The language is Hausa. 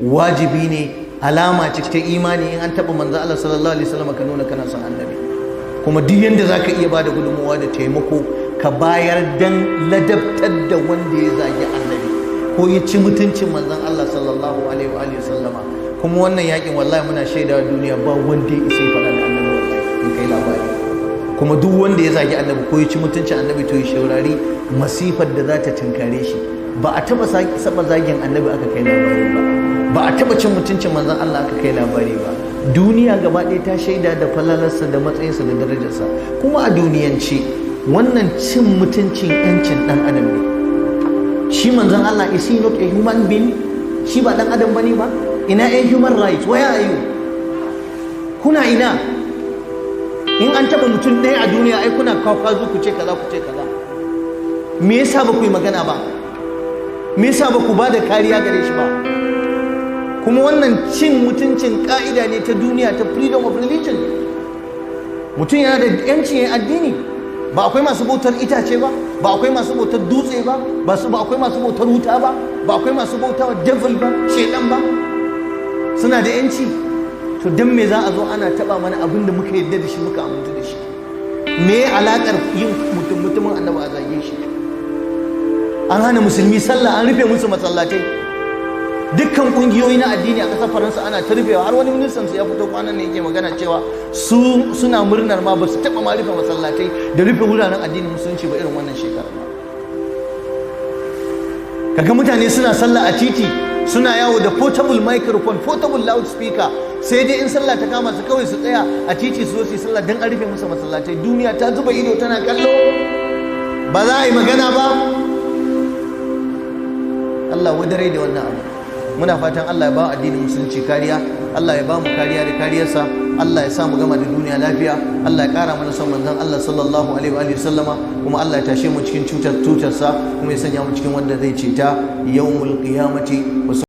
wajibi ne, alama ce ta imani in an taɓa manzon Allah sallallahu alaihi wasallam ka nuna kana son annabi. Kuma duk yanda zaka iya bada gudunmuwa da taimako ka bayar dan ladabtar da wanda ya zagi annabi ko ya ci mutuncin manzon Allah sallallahu alaihi wasallama. Kuma wannan yakin wallahi muna shaidawa duniya ba wanda ya isa ya faɗa da annabi wallahi in kai labari. Kuma duk wanda ya zagi annabi ko ya ci mutuncin annabi to ya shaurari masifar da za ta tunkare shi. Ba a taba zagin annabi aka kai labari ba, ba a taba cin mutuncin manzon Allah aka kai labari ba. Duniya gaba ɗaya ta shaida da falalarsa da matsayinsa da darajarsa. Kuma a duniyance wannan cin mutuncin yancin ɗan adam ne. Shi manzon Allah, is he not a human being? Shi ba ɗan adam bane ba? Ina a human rights? Where are you? Kuna ina? In an taba mutum ɗaya a duniya ai kuna kawo ku ce kaza ku ce kaza. Me yasa ba ku yi magana ba? Me yasa ba ku ba da kariya gare shi ba? Kuma wannan cin mutuncin ka'ida ne ta duniya, ta freedom of religion. Mutum yana da yancin yin addini. Ba akwai masu bautar itace ba, ba akwai masu bautar dutse ba, ba akwai masu bautar wuta ba, ba akwai masu bautar devil ba, shedan ba. Suna da yanci. To dan me za a zo ana taba mana abin da muka yarda da shi, muka amintu da shi? Me alakar yin mutumin annabi a zage shi? An hana musulmi sallah, an rufe musu masallatai. Dukkan kungiyoyi na addini a ƙasar Faransa ana ta rufewa. Har wani ministan su ya fito kwanan ne yake magana cewa suna murnar ma ba su taɓa ma rufe masallatai da rufe wuraren addinin musulunci ba irin wannan shekara ba. Kaga mutane suna sallah a titi, suna yawo da portable microphone, portable loudspeaker, sai dai in sallah ta kama su kawai su tsaya a titi su zo su yi sallah don an rufe musu masallatai. Duniya ta zuba ido tana kallo, ba za a yi magana ba. Allah wadare da wannan abu. Muna fatan Allah ya ba addinin musulunci kariya, Allah ya ba mu kariya da kariyarsa, Allah ya sa mu gama da duniya lafiya, Allah ya kara mana son manzon Allah sallallahu alaihi wa sallama, kuma Allah ya tashe mu cikin tutarsa, kuma ya sanya mu cikin wanda zai ceta yawmul qiyamati.